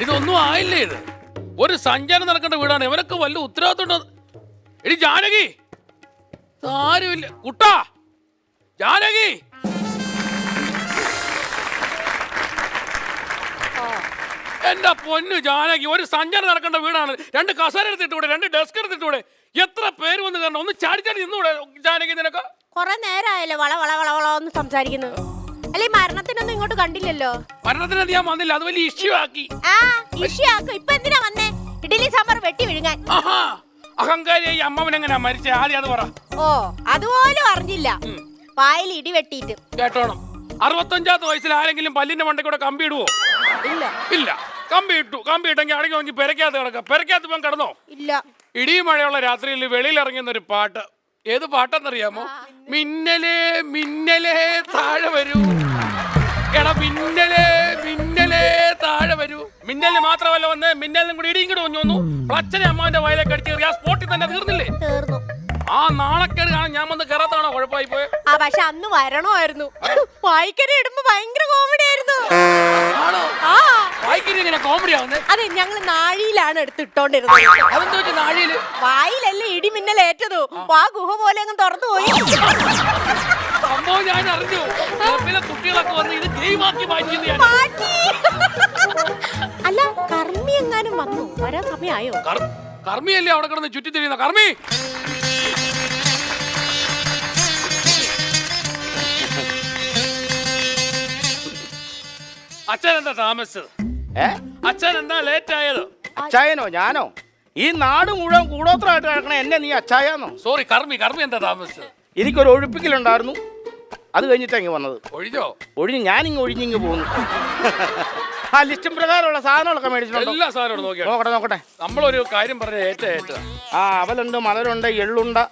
ഇതൊന്നും ആയില്ലേ ഇത്? ഒരു സഞ്ചാരം നടക്കേണ്ട വീടാണ്. ഇവരൊക്കെ വല്ല ഉത്തരവാദിത്തം. എടി ജാനകി, ആരുമില്ല. കുട്ടാ, ജാനകി. എന്റെ പൊന്നു ജാനകി, ഒരു സഞ്ചാരം നടക്കേണ്ട വീടാണ്. 2 കസേര എടുത്തിട്ടൂടെ, 2 ഡെസ്ക് എടുത്തിട്ടൂടെ? എത്ര പേര് വന്ന് കാരണം ഒന്ന് ചാടി നിന്നൂടെ ജാനകി? നിനക്ക് കൊറേ നേരമായല്ലോ വള വള വള വള ഒന്ന് സംസാരിക്കുന്നത്. അല്ലെ മരണത്തിനൊന്നും ഇങ്ങോട്ട് കണ്ടില്ലല്ലോ. മരണത്തിന് ഞാൻ വന്നില്ല, അത് വലിയ ഇഷ്യൂ ആക്കി. ഇഷ്യൂ ആക്കും. ഇപ്പൊ എന്തിനാ വന്നേ? ഇഡലി സാമ്പാർ വെട്ടി വിഴുങ്ങാൻ. അഹങ്കാരിയായി അമ്മവൻ എങ്ങനെയാ മരിച്ചേ? ആദ്യം അത് പറ. ഓ, അതുപോലും അറിഞ്ഞില്ല. വായിൽ ഇടി വെട്ടിയിട്ട്. കേട്ടോണം, 65ാമത്തെ വയസ്സിൽ ആരെങ്കിലും പല്ലിന്റെ മണ്ടയ്ക്കൂടെ കമ്പി ഇടുവോ? ഇല്ല ഇല്ല. കമ്പി ഇട്ടെങ്കിൽ അടങ്ങി വാങ്ങി പെരക്കകത്ത് കിടക്കാം. പെരക്കകത്ത് പോകാൻ കിടന്നോ? ഇല്ല. ഇടിയും മഴയുള്ള രാത്രിയിൽ വെളിയിൽ ഇറങ്ങുന്ന ഒരു പാട്ട്. ഏത് പാട്ടെന്നറിയാമോ? മിന്നലേ മിന്നലേ താഴെ വരൂ. എടാ മിന്നലേ മിന്നലേ താഴെ വരൂ. മിന്നലിന് മാത്രമല്ല വന്ന്, മിന്നലിനും കൂടി ഇടിയും കൂടെ വന്നു. പ്ലച്ചനെ അമ്മാന്റെ വയലേക്ക് അടിച്ച് ആ സ്പോട്ടിൽ തന്നെ തീർന്നില്ലേ? തീർന്നു. ആ നാണക്കേട് കാണാൻ ഞാൻ വന്ന് കയറാത്താണോ കുഴപ്പമായി പോയെ? പക്ഷെ അന്ന് വരണമായിരുന്നു. വായിക്കരി ഇടുമ്പോ ഭയങ്കര കോമഡി ആയിരുന്നു. കോമഡി ആവുന്നേ? അതെ, ഞങ്ങള് നാഴിയിലാണ് എടുത്തിട്ടോണ്ടിരുന്നത്. അതെന്താ വെച്ചാൽ നാഴിയില്? വായിലല്ലേ ഇടിമിന്നലേറ്റതു. ആ ഗുഹ പോലെ അങ്ങ് തുറന്നു പോയി. സംഭവം ഞാൻ അറിഞ്ഞു. കുട്ടികളൊക്കെ വന്ന് ഇത് ഗെയിമാക്കി മാറ്റി. അല്ല, കർമ്മി എങ്ങാനും വന്നു? വരാൻ സമയമായോ? കർമ്മിയല്ലേ അവിടെ കിടന്ന് ചുറ്റിത്തിരിയുന്ന കർമ്മി? അച്ഛൻ എന്താ താമസിച്ചത്? അച്ഛൻ എന്താ ലേറ്റ് ആയത്? അച്ചായനോ ഞാനോ? ഈ നാട് മുഴുവൻ കൂടോത്രമായിട്ട് കിടക്കണ എന്നെ നീ അച്ചായാന്നോ? സോറി, കർമ്മി എന്താ താമസിച്ചത്? എനിക്കൊരു ഒഴിപ്പിക്കലുണ്ടായിരുന്നു, അത് കഴിഞ്ഞിട്ടാ ഇങ്ങ് വന്നത്. ഒഴിഞ്ഞോ? ഒഴിഞ്ഞ് ഞാനിങ്ങ് ഒഴിഞ്ഞിങ്ങ് പോകുന്നു. ആ ലിസ്റ്റും പ്രകാരമുള്ള സാധനങ്ങളൊക്കെ മേടിച്ചിട്ടുണ്ടോ? എല്ലാ സാധനവും നോക്കട്ടെ. നമ്മളൊരു കാര്യം പറഞ്ഞ ഏറ്റ ആ അവലുണ്ട്, മലരുണ്ട്, എള്ളുണ്ട്.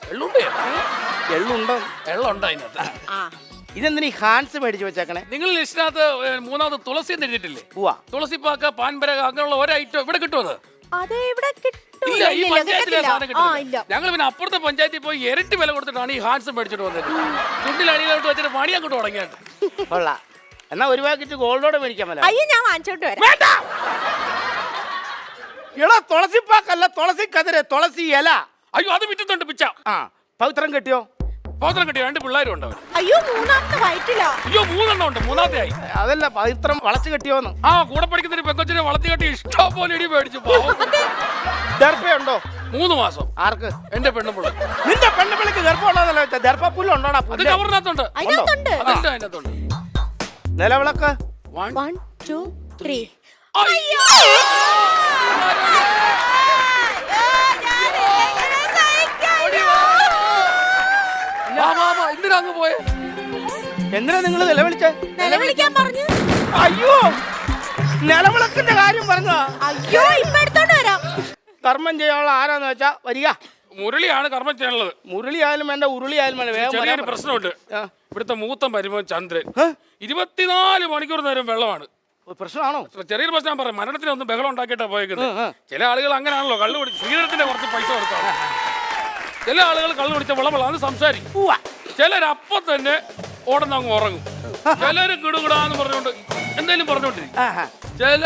ഇതെന്തിനാ ഈ ഹാൻസ് മേടിച്ചു വെച്ചേക്കണേ? നിങ്ങൾ ലിസ്റ്റിനകത്ത് 3ാമത് തുളസി എന്ന് എഴുതിയിട്ടില്ലേ? തുളസിപ്പാക്ക, പാൻപരക, അങ്ങനെയുള്ള ഒരു ഐറ്റം ഇവിടെ കിട്ടുമോ? ഇല്ല, ഈ പഞ്ചായത്തിലെ സാധനം കിട്ടില്ല. ഞങ്ങൾ പിന്നെ അപ്പുറത്തെ പഞ്ചായത്തിൽ പോയി ഇരട്ടി വില കൊടുത്തിട്ടാണ് ഈ ഹാൻസ് മേടിച്ചിട്ട് വന്നത്. ചുണ്ടിൽ അടിയിലോട്ട് വെച്ചിട്ട് പണി അങ്ങോട്ട് തുടങ്ങിയാണ്. കൊള്ളാം. എന്നാ ഒരു പാക്കറ്റ് ഗോൾഡോടെ മേടിക്കാൻ പറ്റില്ല? അയ്യോ, ഞാൻ വാങ്ങിച്ചോണ്ട് വരാം. എടാ, തുളസിപ്പാക്കല്ല, തുളസി കതിര്, തുളസി ഇല. അയ്യോ, അത് വിറ്റിട്ടുണ്ട് പിച്ച. പവിത്രം കെട്ടിയോ? പവിത്രം കെട്ടിയോ? 2 പിള്ളേരും ഉണ്ട്. അയ്യോ, 3ാമത്തെ വയറ്റിലോ? അയ്യോ, 3 ഉണ്ട്. 3ാമത്തെ ആയി. അതല്ല, പവിത്രം വളച്ചു കെട്ടിയോന്ന്. കൂടെ പഠിക്കുന്ന പെങ്കൊച്ചിനെ വളച്ചു കെട്ടി ഇഷ്ടം പോലെ ഇടി മേടിച്ചു. ദർഭയുണ്ടോ? 3 മാസം. ആർക്ക്? എന്റെ പെണ്ണുപിള്ള. നിന്റെ പെണ്ണുപിള്ളക്ക് ഗർഭമുള്ളതല്ലോ. ദർഭപ്പുല്ലുണ്ടോടാ? അത് കവറിനകത്തുണ്ട്. അതിനകത്തുണ്ട്. നിലവിളക്ക് 1 2 3. അയ്യോ, എന്തിനാ പോയെ? എന്തിനാ നിങ്ങൾ നിലവിളിച്ചേ? നിലവിളിക്കാൻ പറഞ്ഞു. അയ്യോ, നിലവിളക്കിന്റെ കാര്യം പറഞ്ഞ. അയ്യോ, ഇപ്പൊ എടുത്തോണ്ട് വരാം. കർമ്മം ചെയ്യാനുള്ള ആരാന്ന് വെച്ചാ വരിക. മുരളിയാണ് കർമ്മം ചെയ്യാനുള്ളത്. മുരളി ആയാലും വേണ്ട, ഉരുളി ആയാലും വേണ്ട. ചെറിയൊരു പ്രശ്നമുണ്ട്. ഇവിടുത്തെ മൂത്ത മരുമോൻ ചന്ദ്രൻ 24 മണിക്കൂർ നേരം വെള്ളമാണ്. പ്രശ്നമാണോ? ചെറിയൊരു പ്രശ്നം പറയാം. മരണത്തിനൊന്നും ബഹളം ഉണ്ടാക്കിയിട്ടാ പോയേക്കുന്നത്. ചില ആളുകൾ അങ്ങനെയാണല്ലോ, കള്ളു കുടിച്ച് ശ്രീരത്തിന്റെ കുറച്ച് പൈസ കൊടുക്കാം. ചില ആളുകൾ കള്ളു കുടിച്ച വിളവളാന്ന് സംസാരിക്കും. ചിലരപ്പം തന്നെ ഓടന്നങ്ങ് ഉറങ്ങും. ചിലര് കിടുകിടാന്ന് പറഞ്ഞോണ്ട് എന്തെങ്കിലും പറഞ്ഞോണ്ടിരിക്കും. ചില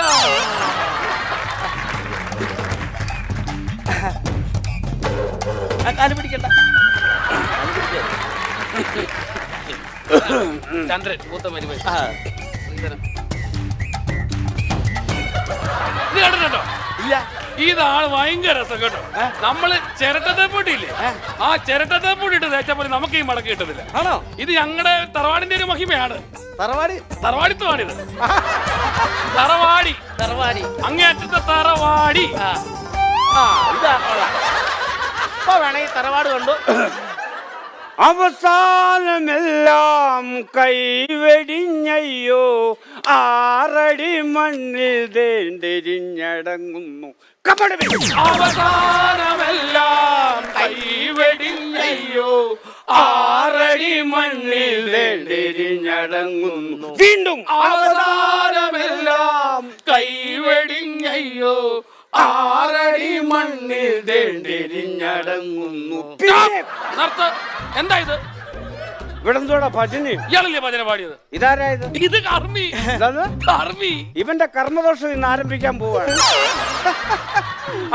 ചന്ദ്രൻ മൂത്ത മരുമകൻ. ഇത് കണ്ടിട്ടുണ്ടോ? ഇല്ല. ഇതാണ് ഭയങ്കര രസം കേട്ടോ. നമ്മള് ചിരട്ടത്തേപ്പൊട്ടിയില്ലേ, ആ ചിരട്ടത്തേപ്പൊട്ടി ഇട്ട് തേച്ചപ്പോൾ നമുക്ക് ഈ മടക്ക് കിട്ടുന്നില്ല. ആണോ? ഇത് ഞങ്ങളുടെ തറവാടിന്റെ ഒരു മഹിമയാണ്. തറവാടിത്വമാണിത്. തറവാടി അങ്ങേറ്റത്തെ തറവാടി. വേണമെങ്കിൽ തറവാട് കണ്ടു. അവസാനമെല്ലാം കൈവെടിഞ്ഞയ്യോ, 6 അടി മണ്ണിൽ ദേണ്ടിരിഞ്ഞടങ്ങുന്നു. അവസാനമെല്ലാം കൈവെടിഞ്ഞയ്യോ, 6 അടി മണ്ണിൽ ദേണ്ടിരിഞ്ഞടങ്ങുന്നു. വീണ്ടും അവസാനമെല്ലാം കൈവെടിഞ്ഞയ്യോ, 6 അടി മണ്ണിൽ ദേണ്ടിരിഞ്ഞടങ്ങുന്നു. എന്താ ഇത്? ഇവിടെ എന്തോടാ ഭജന്? ഇയാളല്ലേ ഭജന പാടിയത്? ഇതാരായത്? ഇത് കർമ്മി. ഇതാണ് കർമ്മി. ഇവന്റെ കർമ്മദോഷം ഇന്ന് ആരംഭിക്കാൻ പോവാണ്.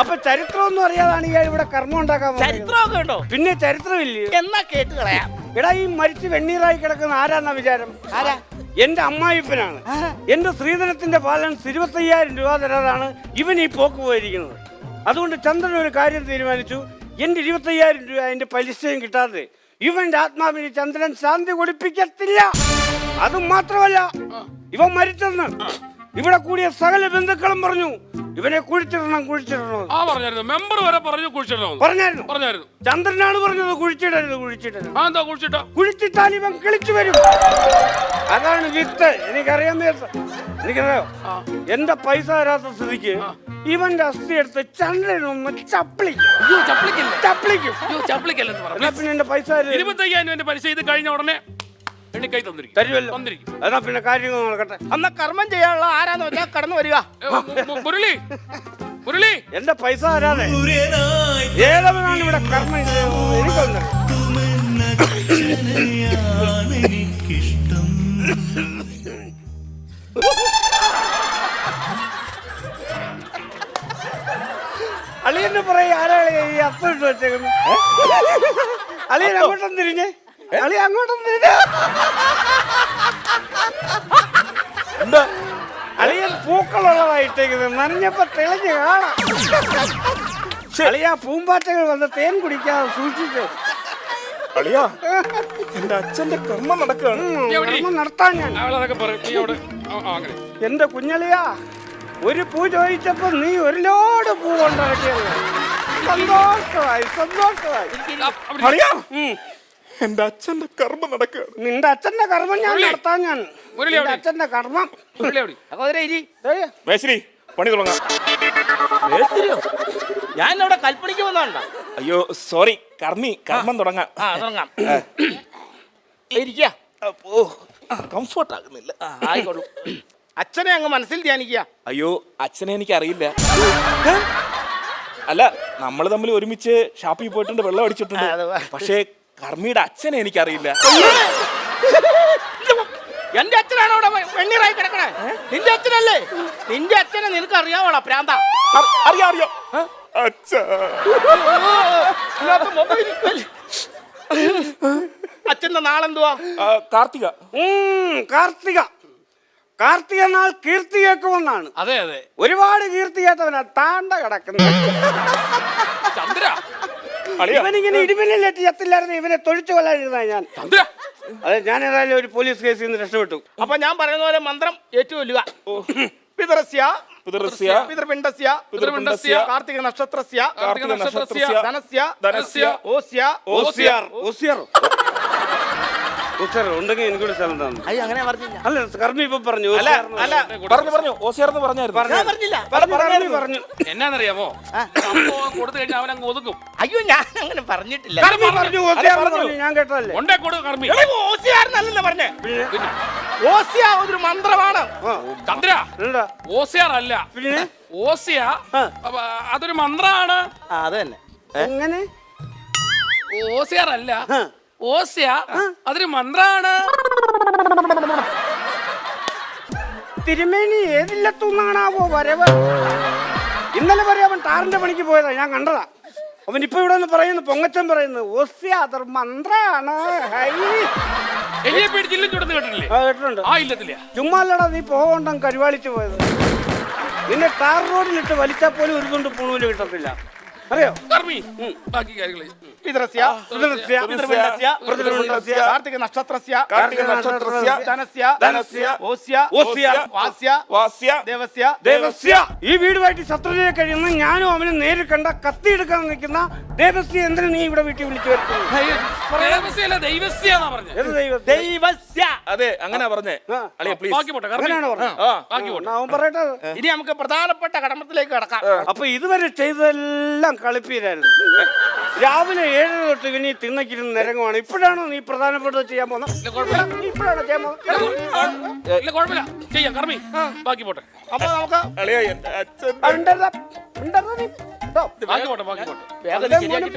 അപ്പൊ ചരിത്രമൊന്നും അറിയാതാണ് ഇയാൾ ഇവിടെ കർമ്മം ഉണ്ടാക്കാൻ പോകുന്നത്. ചരിത്രമൊക്കെ ഉണ്ടോ? പിന്നെ ചരിത്രമില്ലേ? എന്നാ കേട്ട് കളയാം. എടാ ഈ മരിച്ച് വെണ്ണീറായി കിടക്കുന്ന ആരാന്നാ വിചാരം? ആരാ? എന്റെ അമ്മായിപ്പനാണ്. എന്റെ സ്ത്രീധനത്തിന്റെ ബാലൻസ് 25,000 രൂപ തരാതാണ് ഇവൻ ഈ പോക്ക് പോയിരിക്കുന്നത്. അതുകൊണ്ട് ചന്ദ്രൻ ഒരു കാര്യം തീരുമാനിച്ചു. എന്റെ 25,000 രൂപ അതിന്റെ പലിശയും കിട്ടാതെ ഇവന്റെ ആത്മാവിന് ചന്ദ്രൻ ശാന്തി കൊടുപ്പിക്കത്തില്ല. അതും മാത്രമല്ല, ഇവൻ മരിച്ചെന്ന് ഇവിടെ കൂടിയ സകല ബന്ധുക്കളും പറഞ്ഞു ഇവനെ കുഴിച്ചിടണം. ആ പറഞ്ഞായിരുന്നു, മെമ്പർ വരെ പറഞ്ഞു കുഴിച്ചിടണം. പറഞ്ഞായിരുന്നു. ചന്ദ്രനാണ് പറഞ്ഞത് കുഴിച്ചിടരുത്. എന്താ കുഴിച്ചിട്ടോ? കുഴിച്ചിട്ടാൽ ഇവൻ കിളിച്ചു വരും. അതാണ് വിത്ത്. എനിക്കറിയാൻ എനിക്കറിയോ, എന്റെ പൈസ തരാത്ത സ്ഥിതിക്ക് ഇവന്റെ അസ്ഥി എടുത്ത് ചന്ദ്രനൊന്ന് ചപ്ലിക്കും. പിന്നെ എന്റെ പൈസ 25,000 പലിശ ഇത് കഴിഞ്ഞ ഉടനെ എണ്ണിക്കൈ തരുമല്ലോ. എന്നാ പിന്നെ കാര്യങ്ങൾ നടക്കട്ടെ. അന്ന കർമ്മം ചെയ്യാനുള്ള ആരാന്ന് വെച്ചാൽ കടന്നു വരിക. മുരളി എന്റെ പൈസ തരാതെ ഏതവനാണ് ഇവിടെ കർമ്മം ചെയ്യുന്നത്? എനിക്കൊന്നും അളിയന്റെ പറയും ആരാ ഈ അപ്പം ഇട്ട് വെച്ചേക്കുന്നു? അളിയൻ അങ്ങോട്ടും തിരിഞ്ഞേ. അങ്ങോട്ടും തിരിഞ്ഞ അളിയൻ പൂക്കളുള്ളതായിട്ടേക്കുന്നത് നനഞ്ഞപ്പോ തെളിഞ്ഞ് കാണാം. അളിയ പൂമ്പാറ്റകൾ വന്ന് തേൻ കുടിക്കാതെ സൂക്ഷിച്ചു. അളിയാ, എന്റെ അച്ഛന്റെ കർമ്മം നടക്കുകയാണ്. കർമ്മം നടത്താൻ ഞാൻ എന്റെ കുഞ്ഞളിയാ, ഒരു പൂ ചോദിച്ചപ്പോ നീ ഒരു ലോഡ് പൂ കൊണ്ടിറക്കിയത്. സന്തോഷമായി. അളിയാ, എന്റെ അച്ഛന്റെ കർമ്മം നടക്കുകയാണ്. നിന്റെ അച്ഛന്റെ കർമ്മം ഞാൻ നടത്താൻ ഞാൻ. അച്ഛന്റെ കർമ്മം മേശ്രി, പണി തുടങ്ങാം. ഞാൻ ഇവിടെ കൽപ്പണിക്ക് വന്നോണ്ടാ. അയ്യോ സോറി, കർമ്മം തുടങ്ങാം. തുടങ്ങാം. കംഫർട്ട് ആകുന്നില്ല. ആയിക്കോളൂ. അച്ഛനെ അങ്ങ് മനസ്സിൽ ധ്യാനിക്കുക. അയ്യോ, അച്ഛനെ എനിക്ക് അറിയില്ല. അല്ല, നമ്മൾ തമ്മിൽ ഒരുമിച്ച് ഷാപ്പിൽ പോയിട്ടുണ്ട്, വെള്ളം അടിച്ചിട്ടുണ്ട്. പക്ഷേ കർമ്മിയുടെ അച്ഛനെ എനിക്കറിയില്ല. എന്റെ അച്ഛനാണ് അവിടെ വെണ്ണീറായി കിടക്കണേ. നിന്റെ അച്ഛനല്ലേ? നിന്റെ അച്ഛനെ നിനക്ക് അറിയാവോളാ പ്രാന്ത? അറിയാം. അച്ഛന്റെ നാളെന്തുവാ? കാർത്തിക നാൾ കീർത്തി കേൾക്കുമെന്നാണ്. അതെ ഒരുപാട് കീർത്തി കേട്ടവനാ താണ്ട കിടക്കുന്നത്. ഇവനിങ്ങനെ ഇടിമിന്നലേറ്റ് ചത്തില്ലായിരുന്നു. ഇവനെ തൊഴിച്ചു കൊല്ലാതിരുന്ന ഞാൻ. അതെ, ഞാൻ ഏതായാലും ഒരു പോലീസ് കേസിൽ നിന്ന് രക്ഷപ്പെട്ടു. അപ്പൊ ഞാൻ പറയുന്ന പോലെ മന്ത്രം ഏറ്റുകൊല്ലുക. പിതൃസ്യ പിതൃപിണ്ഡസ്യ കാർത്തിക നക്ഷത്രസ്യ ധനസ്യ ഓസ്യ ഉണ്ടെങ്കിൽ എനിക്കൊരു സ്ഥലം തന്നു. അങ്ങനെ പറഞ്ഞില്ല. അല്ല, കർമ്മി ഇപ്പൊ പറഞ്ഞു. പറഞ്ഞു. എന്നാന്നറിയാമോ, കൊടുത്തു കഴിഞ്ഞാൽ അവൻ അങ്ങ് ഒതുക്കും. അയ്യോ, ഞാൻ അങ്ങനെ പറഞ്ഞിട്ടില്ല. ഞാൻ കേട്ടതല്ലേ. കൊണ്ടേ കൊടു കർമ്മി. ഓസിയാർന്നല്ലേ പറഞ്ഞേ? ഓസിയ ഒരു മന്ത്രമാണ്. ചന്ദ്ര, ഓസിയാർ അല്ല, പിന്നെ ഓസിയ അതൊരു മന്ത്രമാണ്. അത് തന്നെ. എങ്ങനെ? ഓസിയാർ അല്ല, ഓസിയ അതൊരു മന്ത്രാണ്. തിരുമേനി ഏതില്ലത്തുന്നാണാവോ വരവ്? ഇന്നലെ വരെ അവൻ ടാറിന്റെ പണിക്ക് പോയതാ, ഞാൻ കണ്ടതാ. അവൻ ഇപ്പൊ ഇവിടെ നിന്ന് പറയുന്നു, പൊങ്ങച്ചൻ പറയുന്നു ഓസ്യ അതൊരു മന്ത്രാണ്. എലിയെ പേടിച്ചില്ലും ചുടന്ന് കേട്ടില്ലേ? കേട്ടിട്ടുണ്ട്. ആ ഇല്ലത്തില്ല. ചുമ്മാല്ലടാ, നീ പോകണ്ട കരുവാളിച്ചു പോയത്. നിന്നെ ടാർ റോഡിലിട്ട് വലിച്ചാൽ പോലും ഒരു തുണ്ട് പൂണൂല് കിട്ടത്തില്ല, അറിയോ? കർമ്മി, ബാക്കി കാര്യങ്ങൾ കാർത്തിക നക്ഷത്രസ്യ ദേവസ്യ. ഈ വീടുമായിട്ട് ശത്രുതയെ കഴിയുന്ന ഞാനും അവന് നേരിൽ കണ്ട കത്തിയെടുക്കാൻ നിൽക്കുന്ന ദേവസ്യ എന്തിനു നീ ഇവിടെ വീട്ടിൽ വിളിച്ചു വരുത്തുന്നു? അതെ, അങ്ങനെ പറഞ്ഞേ. അവൻ പറയട്ടെ. ഇനി നമുക്ക് പ്രധാനപ്പെട്ട കടമത്തിലേക്ക് കടക്കാം. അപ്പൊ ഇതുവരെ ചെയ്തതെല്ലാം കളിപ്പീരായിരുന്നു. രാവിലെ 7 തൊട്ട് ഇവനി തിന്നക്കിരുന്ന് നിരങ്ങുവാണ്. ഇപ്പോഴാണോ നീ പ്രധാനപ്പെട്ടത് ചെയ്യാൻ പോകുന്നത്? ഇപ്പോഴാണോ ചെയ്യാൻ കുഴപ്പമില്ല, ചെയ്യാം കർമ്മി, ബാക്കി പോട്ടെ. അപ്പൊ നമുക്ക്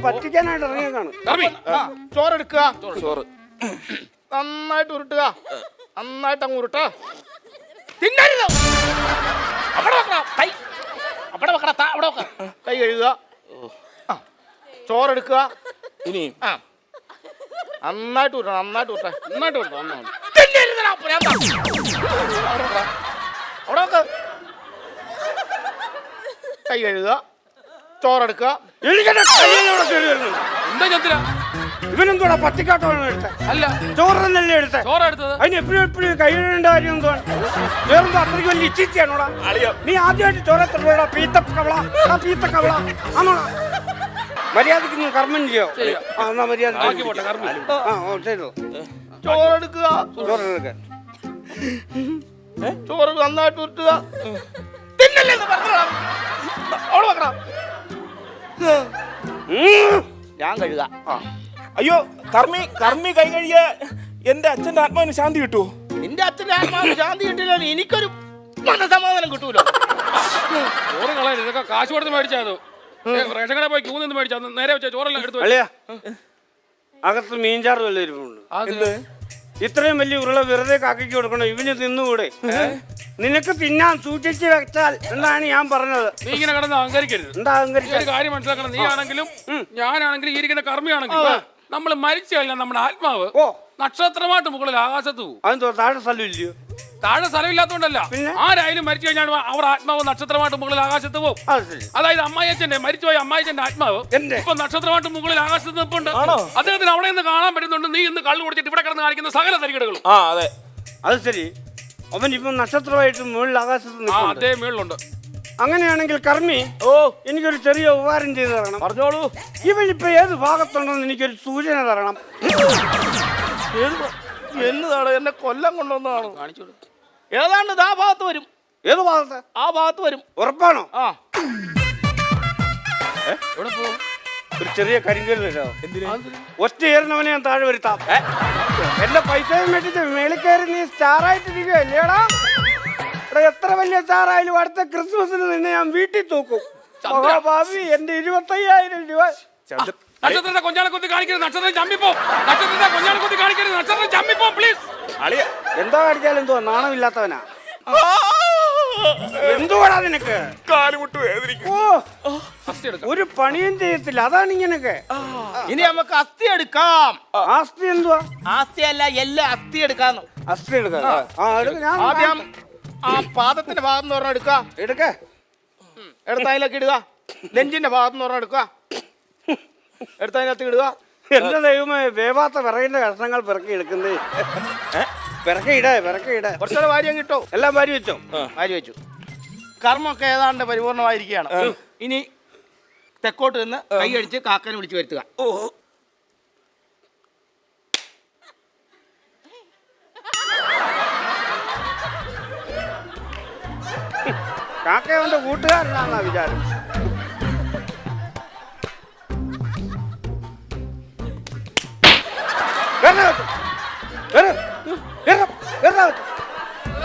പറ്റിക്കാനായിട്ട് ഇറങ്ങിയ കാണും. ചോറെടുക്കുക. ചോറ് നന്നായിട്ട് ഉരുട്ടുക. നന്നായിട്ട് അങ്ങ് ഉരുട്ട. തിന്നരുത്. അവിടെ വെക്കണം. കൈ അവിടെ വെക്കണം. അവിടെ വെക്കണം. കൈ കഴുകുക. ആ. ചോറെടുക്കുക. ഇനി ആ നന്നായിട്ട് ഉരുട്ടണം. നന്നായിട്ട് ഉരുട്ടെ. നന്നായിട്ട് കൊടുത്തു നന്നായിട്ട്. തിന്നരുതെടാ, പ്രാന്താ. അവിടെ വെക്കണം. അവിടെ വെക്ക. കൈ കഴുകുക. ചോറെടുക്കുക. എനിക്കെന്റെ കയ്യിലൂടെ കയറി വരുന്നു. എന്താ ചന്ദ്ര? ഇവനെന്തോടാ പട്ടിക്കാട്ടമാണ് എടുത്തത്? അല്ല ചോറന്നല്ലേ എടുത്തത്? ചോറ് എടുത്തത് അതിന് എപ്പോഴും കൈയിടേണ്ട കാര്യം എന്തുവാണ്? വേറെന്തോ അത്രയ്ക്ക് വലിയ ഇച്ചിച്ചാണോടാ? നീ ആദ്യമായിട്ട് ചോറെത്തപ്പോഴാ പീത്തക്കവള ആണോടാ? മര്യാദക്ക് നീ കർമ്മം ചെയ്യോ? ആ എന്നാ ബാക്കി പോട്ടെ മര്യാദ. കർമ്മ. ആ ചെയ്തോ. ചോറെടുക്കുക. ചോറെടുക്കാൻ ചോറ് നന്നായിട്ട് ഉരുട്ടുക. തിന്നല്ലെന്ന് പറഞ്ഞോളാം. അവിടെ വെക്കണം. ഞാൻ കഴുകുക. അയ്യോ കർമ്മി കൈ കഴിയ എന്റെ അച്ഛന്റെ ആത്മാവിന് ശാന്തി കിട്ടുമോ? നിന്റെ അച്ഛൻ്റെ ആത്മാവിന് ശാന്തി കിട്ടില്ല. എനിക്കൊരു മനസമാധാനം കിട്ടൂലോ. ചോറ് കളയരുത്. ഇതൊക്കെ കാശ് കൊടുത്ത് മേടിച്ചത്. റേഷൻ കടയിൽ പോയി ക്യൂ നിന്ന് മേടിച്ചാൽ നേരെ വെച്ച ചോറെല്ലാം എടുത്തു. അല്ലയാ അകത്ത് മീൻചാറ് വല്ല ഇരിപ്പുണ്ട്. ഇത്രയും വലിയ ഉരുള വെറുതെ കാക്കയ്ക്ക് കൊടുക്കണം. ഇവന് തിന്നുകൂടെ? നിനക്ക് തിന്നാൻ സൂക്ഷിച്ച് വെച്ചാൽ എന്നാണ് ഞാൻ പറഞ്ഞത്. നീ ഇങ്ങനെ കിടന്ന് അഹങ്കരിക്കരുത്. എന്താ ഒരു കാര്യം മനസ്സിലാക്കണം. നീ ആണെങ്കിലും ഞാനാണെങ്കിലും ഈ ഇരിക്കുന്ന കർമ്മിയാണെങ്കിലും നമ്മൾ മരിച്ചു കഴിഞ്ഞാൽ നമ്മുടെ ആത്മാവ് നക്ഷത്രമായിട്ട് മുകളിൽ ആകാശത്ത് പോകും. അതെന്തോ താഴെ സ്ഥലം ഇല്ലയോ? താഴെ സ്ഥലമില്ലാത്തോണ്ടല്ല, ആരായാലും മരിച്ചു കഴിഞ്ഞാൽ അവർ ആത്മാവ് നക്ഷത്രമായിട്ട് മുകളിൽ ആകാശത്ത് പോകും. അതായത് അമ്മായിയച്ഛന്റെ മരിച്ചുപോയ അമ്മായിച്ചന്റെ ആത്മാവ് ഇപ്പൊ നക്ഷത്രമായിട്ട് മുകളിൽ ആകാശത്ത് നിൽപ്പുണ്ട്. അദ്ദേഹത്തിന് അവിടെ നിന്ന് കാണാൻ പറ്റുന്നുണ്ട്. നീ ഇന്ന് കള്ളു കുടിച്ചിട്ട് ഇവിടെ കിടന്ന് കാണിക്കുന്ന സകല തരികടകളും. അതെ അത് ശരി. അവൻ ഇപ്പൊ നക്ഷത്രമായിട്ട് മുകളിൽ ആകാശത്ത് അതേ മേളിലുണ്ട്. അങ്ങനെയാണെങ്കിൽ കർമ്മി എനിക്കൊരു ചെറിയ ഉപകാരം ചെയ്തു തരണം. പറഞ്ഞോളൂ. ഇവനിപ്പൊ ഏത് ഭാഗത്തുണ്ടെന്ന് എനിക്കൊരു സൂചന തരണം. എന്നതാണ് എന്നെ കൊല്ലം കൊണ്ടുവന്നതാണ്. കാണിച്ചു ഏതാണ്ട് ആ ഭാഗത്ത് വരും. ഏത് ഭാഗത്ത്? ആ ഭാഗത്ത് വരും. ഉറപ്പാണോ? ആ എവിടെ പോകും? ഒരു ചെറിയ കരിങ്കല്ല് തരാമോ? ഒറ്റ ഏറിനവനെ ഞാൻ താഴെ വരുത്താം. എന്റെ പൈസയും മേടിച്ച് മേളിൽ കയറി നീ സ്റ്റാറായിട്ടിരിക്കുകയല്ലേടാ? എത്ര വലിയ സ്റ്റാറായാലും അടുത്ത ക്രിസ്മസിന് നിന്നെ ഞാൻ വീട്ടിൽ തൂക്കും. മഹാഭാവി എന്റെ 25,000 രൂപ. നക്ഷത്രത്തെ കൊഞ്ഞാളെ കുത്തി കാണിക്കരുത്. നക്ഷത്രം ചമ്മിപ്പോ. നക്ഷത്രത്തെ കൊഞ്ഞാളെ കുത്തി കാണിക്കരുത്. നക്ഷത്രം ചമ്മിപ്പോ പ്ലീസ്. എന്താ കാണിച്ചാലും എന്തുവാ നാണമില്ലാത്തവനാ? എന്തുവാടാ നിനക്ക്? കാലുമുട്ട് വേദനിക്കും. ഒരു പണിയും ചെയ്യത്തില്ല. അതാണ് ഇങ്ങനൊക്കെ. ഇനി നമുക്ക് അസ്ഥി എടുക്കാം. ആസ്തി എന്തുവാ? ആസ്തി അല്ല, എല്ലാം അസ്ഥി എടുക്കാന്ന്. അസ്ഥി എടുക്കാം. ആദ്യം ആ പാദത്തിന്റെ ഭാഗത്ത് നിന്ന് പറഞ്ഞ എടുക്ക. എടുത്തതിലേക്ക് ഇടുക. നെഞ്ചിന്റെ ഭാഗത്ത് നിന്ന് പറഞ്ഞ എടുക്കുക. എടുത്തതിനകത്ത് ഇടുക. എന്റെ ദൈവമേ, വേവാത്ത വിറകിന്റെ കഷ്ണങ്ങൾ പിറക്കി എടുക്കുന്നേ. പിറക്കിയിടേ. കുറച്ചുകൂടെ വാര്യം കിട്ടോ? എല്ലാം വാരി വെച്ചോ? വാരി വെച്ചു. കർമ്മമൊക്കെ ഏതാണ്ട് പരിപൂർണമായിരിക്കുകയാണ്. ഇനി തെക്കോട്ട് നിന്ന് കൈയടിച്ച് കാക്കനെ വിളിച്ചു വരുത്തുക. കാക്കയവന്റെ കൂട്ടുകാരനാണെന്നാ വിചാരം.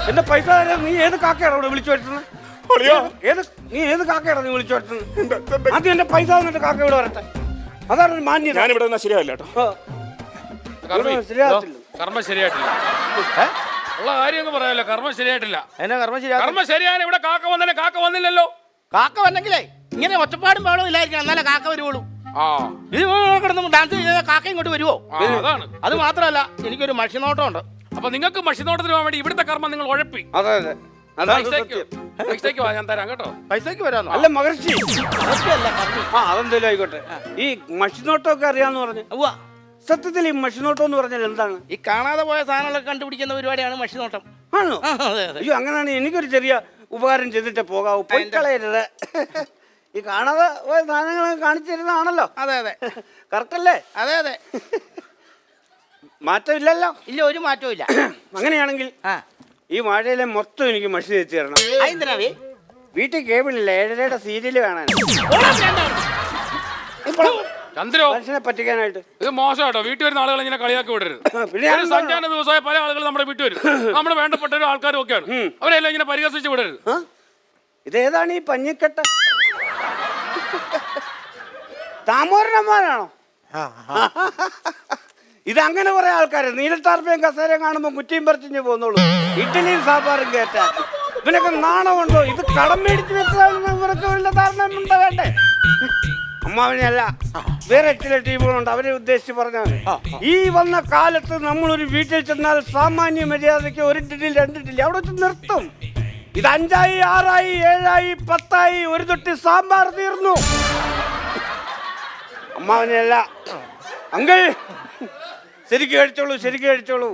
എന്റെ പൈസ തരാം. നീ ഏത് കാക്കയാണ് ഇവിടെ വിളിച്ചു വരുത്തുന്നത്? നീ ഏത് കാക്കയാണ് നീ വിളിച്ചു വരുത്തുന്നത്? ആദ്യം എന്റെ പൈസ വന്നിട്ട് കാക്ക ഇവിടെ വരട്ടെ. അതാണ് ഒരു മാന്യത. ഞാനിവിടെ ശരിയാവില്ല കേട്ടോ. ശരിയാകത്തില്ല. കർമ്മം ശരിയായിട്ടില്ല. ഉള്ള കാര്യം എന്ന് പറയാമല്ലോ. കർമ്മം ശരിയായിട്ടില്ല. എന്നാ കർമ്മം ശരിയാ? കർമ്മം ശരിയാണ്. ഇവിടെ കാക്ക വന്നേ. കാക്ക വന്നില്ലല്ലോ. കാക്ക വന്നെങ്കിലേ ഇങ്ങനെ ഒച്ചപ്പാടും പാടും ഇല്ലായിരിക്കണം. എന്നാലേ കാക്ക വരുവുള്ളൂ. ഇത് കിടന്ന് ഡാൻസ് ചെയ്താൽ കാക്ക ഇങ്ങോട്ട് വരുവോ? അതാണ്. അത് മാത്രമല്ല, എനിക്കൊരു മഷിനോട്ടം ഉണ്ട്. അപ്പൊ നിങ്ങൾക്ക് മഷിനോട്ടത്തിന് പോകാൻ വേണ്ടി ഇവിടുത്തെ കർമ്മം നിങ്ങൾ ഉഴപ്പി. അതെ. പൈസയ്ക്ക് ഞാൻ തരാം കേട്ടോ. പൈസക്ക് വരാന്നോ? അല്ല മഹർഷി, അല്ല കർമ്മി. അതെന്തേലും ആയിക്കോട്ടെ. ഈ മഷിനോട്ടമൊക്കെ അറിയാന്ന് പറഞ്ഞു. സത്യത്തിൽ ഈ മഷിനോട്ടം എന്ന് പറഞ്ഞാൽ എന്താണ്? ഈ കാണാതെ പോയ സാധനങ്ങളൊക്കെ കണ്ടുപിടിക്കുന്ന പരിപാടിയാണ് മഷിനോട്ടം. ആണോ? അയ്യോ, അങ്ങനെയാണ്. എനിക്കൊരു ചെറിയ ഉപകാരം ചെയ്തിട്ട് പോകാവൂ. പോയി കളയരുത്. ഈ കാണാതെ പോയ സാധനങ്ങളൊക്കെ കാണിച്ചു തരുന്നതാണല്ലോ. അതെ. കറക്റ്റ് അല്ലേ? അതെ. മാറ്റമില്ലല്ലോ? ഇല്ല, ഒരു മാറ്റവും ഇല്ല. അങ്ങനെയാണെങ്കിൽ ഈ വാഴയിലെ മൊത്തം എനിക്ക് മഷി തെച്ചു തരണം. എന്തിനാവേ? വീട്ടിൽ കേബിളില്ല. 7:30 സീരിയല് കാണാൻ. ചന്ദ്രോ, മനുഷ്യനെ പറ്റിക്കാനായിട്ട് ഇത് മോശം കേട്ടോ. വീട്ടിൽ വരുന്ന ആളുകൾ ഇങ്ങനെ കളിയാക്കി വിടരുത്. പിന്നെ സഞ്ചാര ദിവസമായ പല ആളുകൾ നമ്മുടെ വീട്ടിൽ വരും. നമ്മുടെ വേണ്ടപ്പെട്ട ആൾക്കാരും ഒക്കെയാണ്. അവരെല്ലാം ഇങ്ങനെ പരിഹസിച്ച് വിടരുത്. ഇതേതാണ് ഈ പഞ്ഞിക്കെട്ട? താമോരന്മാരാണോ? ഇതങ്ങനെ കുറെ ആൾക്കാര് നീലത്താർപ്പയും കസേരയും കാണുമ്പോൾ കുറ്റിയും പറിച്ചു പോന്നോളൂ. ഇഡ്ഡലിയും സാമ്പാറും കേറ്റാൻ ഇവനൊക്കെ നാണമുണ്ടോ? ഇത് കടം മേടിച്ച് വെച്ചതാണെന്ന് ഇവർക്ക് വല്ല ധാരണ വേണ്ടേ? അമ്മാവനെയല്ല, വേറെ ചില ടീമുകളുണ്ട്, അവരെ ഉദ്ദേശിച്ച് പറഞ്ഞാൽ ഈ വന്ന കാലത്ത് നമ്മളൊരു വീട്ടിൽ ചെന്നാൽ സാമാന്യ മര്യാദയ്ക്ക് ഒരു ഇഡ്ഡലി 2 ഇഡ്ഡലി അവിടെ വെച്ച് നിർത്തും. ഇത് 5 ആയി 6 ആയി 7 ആയി 10 ആയി ഒരു തൊട്ടി സാമ്പാർ തീർന്നു. അമ്മാവനെയല്ല അങ്കിൾ, ശരിക്കും കഴിച്ചോളൂ, ശരിക്കും കഴിച്ചോളൂ.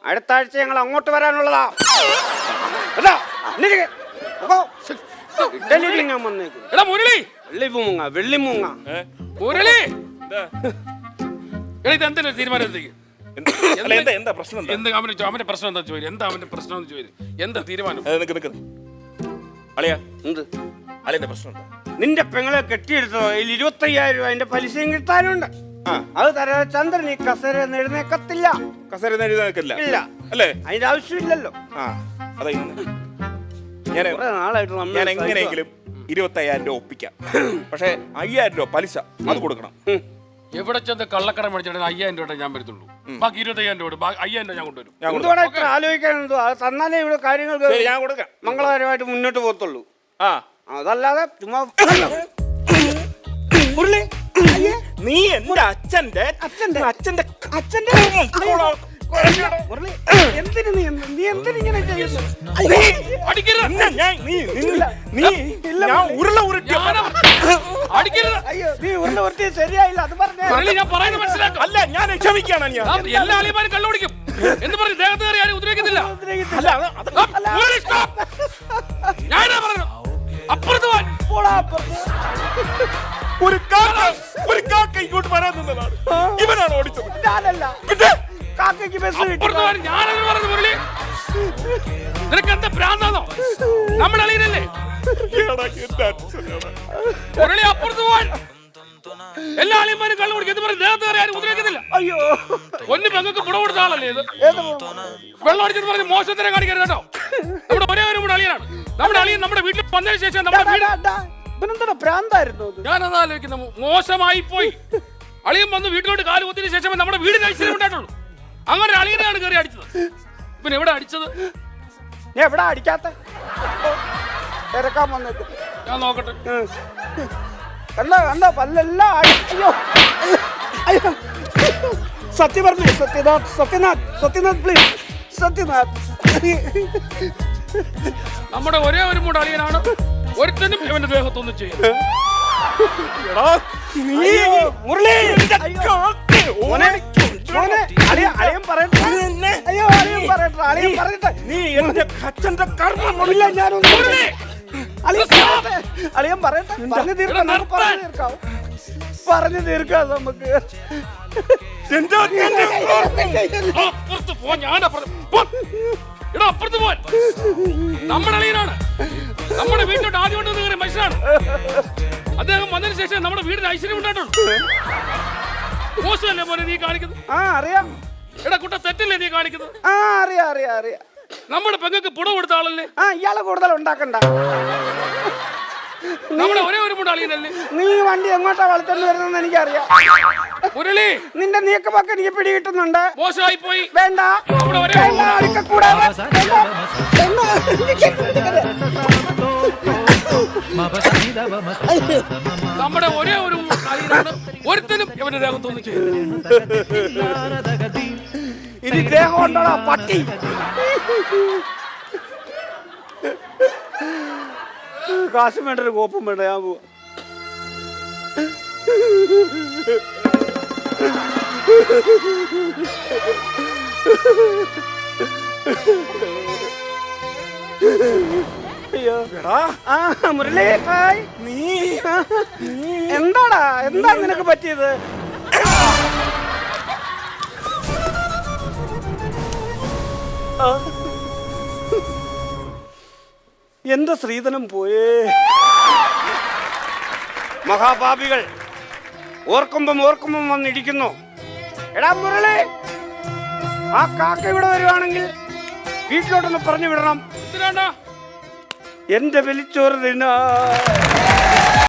അടുത്ത ആഴ്ച ഞങ്ങൾ അങ്ങോട്ട് വരാനുള്ളതാ. ഞാൻ വന്നേക്കും. എടാ മുരളി, വെള്ളിമൂങ്ങ വെള്ളിമൂങ്ങ മുരളി, എടാ ഇത് എന്തെങ്കിലും തീരുമാനം എന്തെങ്കിലും? എന്താ പ്രശ്നം? അവന്റെ പ്രശ്നം എന്താ ചോദിച്ചു? എന്താ അവന്റെ പ്രശ്നം എന്ന് ചോദിച്ചു? എന്താ തീരുമാനം? അളിയാ, എന്ത് അളിയന്റെ പ്രശ്നം എന്താ? നിന്റെ പെങ്ങളെ കെട്ടിയെടുത്തോ, അതിൽ 25,000 രൂപ അതിന്റെ പലിശയും കിട്ടാനുണ്ട്. അത് തരാതെ ചന്ദ്രൻ ഈ കസേര എഴുന്നേക്കത്തില്ല. കസേര എഴുതാനില്ല ഇല്ല അല്ലേ? അതിന്റെ ആവശ്യമില്ലല്ലോ. അതെ, ഞാൻ എങ്ങനെയെങ്കിലും 25,000 രൂപ ഒപ്പിക്കാം. പക്ഷെ 5,000 രൂപ പലിശ അത് കൊടുക്കണം. എവിടെ ചെന്ന് കള്ളക്കട മേടിച്ചിട്ട് 5,000 രൂപ ഞാൻ വരുത്തുള്ളൂ. ബാക്കി 25,000 രൂപ 5,000 രൂപ ഞാൻ കൊണ്ടുവരും. എന്തുകൊണ്ടാ ഇത്ര ആലോചിക്കാൻ? എന്തോ അത് തന്നാലേ ഇവിടെ കാര്യങ്ങൾ ഞാൻ കൊടുക്കാം, മംഗളകരമായിട്ട് മുന്നോട്ട് പോകത്തുള്ളൂ. അതല്ലാതെ ചുമ്മാ നീ എന്റെ അച്ഛന്റെ എന്തിനു നീ എന്തിനിങ്ങനെ ചെയ്യുന്നു? അയ്യോ, നീ ഉരുള ഉരുട്ടി ശരിയായില്ല, അത് പറഞ്ഞു. അല്ല, ഞാൻ ക്ഷമിക്കാണ്. എല്ലാ അളിയന്മാരും കള്ളുപിടിക്കും എന്ന് പറഞ്ഞ് ദേഹത്ത് കയറി ആരും ഉദ്രവിക്കുന്നില്ല. ഞാനാ പറഞ്ഞു അപ്പുറത്ത് ഒരു കാക്ക ഇങ്ങോട്ട് വരാൻ നിന്നതാണ്. ഇവനാണ് ഓടിച്ചത്. ഞാനല്ല, കാക്കയ്ക്ക് ബസ് കിട്ടി. ഞാനത് പറഞ്ഞു. മുരളി, നിനക്ക് എന്താ ഭ്രാന്താണോ? നമ്മുടെ അളിയനല്ലേ മുരളി? അപ്പുറത്ത് പോവാൻ എല്ലാ അളിയന്മാരും കള്ളു കുടിക്കും എന്ന് പറഞ്ഞ് ദേഹത്ത് കയറി ആരും ഉദ്രവിക്കുന്നില്ല. അയ്യോ, ഒന്ന് പെങ്ങൾക്ക് പുട കൊടുത്ത ആളല്ലേ ഇത്? വെള്ളം അടിച്ചെന്ന് പറഞ്ഞ് മോശത്തിനെ കാണിക്കരുത് കേട്ടോ. നമ്മുടെ ഒരേ ഒരു അളിയനാണ്. നമ്മുടെ അളിയൻ നമ്മുടെ വീട്ടിൽ വന്നതിന് ശേഷം നമ്മുടെ ഭ്രാന്തായിരുന്നു. ഞാനത് ആലോചിക്കുന്ന മോശമായി പോയി. അളിയൻ വന്ന് വീട്ടിലോട്ട് കാല് കുത്തിയതിനു ശേഷം നമ്മുടെ വീടിന് ഐശ്വര്യം ഉണ്ടായിട്ടുള്ളൂ. അങ്ങനെ അളിയനെയാണ് കയറി അടിച്ചത്. പിന്നെ എവിടെ അടിച്ചത്? ഞാൻ എവിടെ അടിക്കാത്ത തിരക്കാൻ വന്നേക്കും. ഞാൻ നോക്കട്ടെ. കണ്ട പല്ലെല്ലാം അടിച്ചോ. സത്യം പറഞ്ഞു. സത്യനാഥ് പ്ലീസ്, സത്യനാഥ്. നമ്മുടെ ഒരേ ഒരു മൂട് അളിയനാണ്. ഒരുത്തനും ഇവന്റെ ദേഹത്തൊന്നും ചെയ്യും. അളിയൻ പറയട്ടെ. നീ എന്റെ അച്ഛന്റെ കർമ്മമില്ല. അളിയൻ പറയട്ടെ. പറഞ്ഞു തീർക്കാം നമുക്ക്. അപ്പുറത്ത് പോ. അപ്പുറത്ത് പോവാൻ നമ്മുടെ അളിയനാണ്. നമ്മുടെ വീട്ടിലോട്ട് ആദ്യം കൊണ്ടുവന്ന് കയറിയ മനുഷ്യനാണ് അദ്ദേഹം. വന്നതിന് ശേഷം നമ്മുടെ വീടിന് ഐശ്വര്യം ഉണ്ടായിട്ടുള്ളൂ. മോശമല്ലേ പോലെ നീ കാണിക്കുന്നത്? അറിയാം. എടാ കുട്ട, തെറ്റല്ലേ നീ കാണിക്കുന്നത്? അറിയാം. നമ്മുടെ പെങ്ങൾക്ക് പുട കൊടുത്ത ആളല്ലേ? ഇയാളെ കൂടുതൽ ഉണ്ടാക്കണ്ട. നമ്മുടെ ഒരേ ഒരു മൂട് അളിയനല്ലേ? നീ വണ്ടി എങ്ങോട്ടാ വളർത്തുന്നു വരുന്നെന്ന് എനിക്കറിയാം. മുരളി, നിന്റെ നീക്കമൊക്കെ എനിക്ക് പിടി കിട്ടുന്നുണ്ട്. മോശമായി പോയി. വേണ്ട, നമ്മുടെ ഒരേ ഒരു അളിയനാണ്. ഒരുത്തനും ഇവന്റെ ദേഹത്തൊന്നും ചെയ്യും. ഇനി ദേഹം ഉണ്ടോടാ പട്ടി. കാശും വേണ്ട, ഒരു കോപ്പും വേണ്ട. ഞാൻ പോവാ. മുരളി, എന്താ നിനക്ക് പറ്റിയത്? എന്റെ ശ്രീധനം പോയേ. മഹാപാപികൾ ഓർക്കുമ്പം വന്നിരിക്കുന്നു. എടാ മുരളി, ആ കാക്ക ഇവിടെ വരുവാണെങ്കിൽ വീട്ടിലോട്ടൊന്ന് പറഞ്ഞു വിടണം. എന്തിനാണ്ടാ? എന്റെ വലിച്ചോറ് തിന്നാ.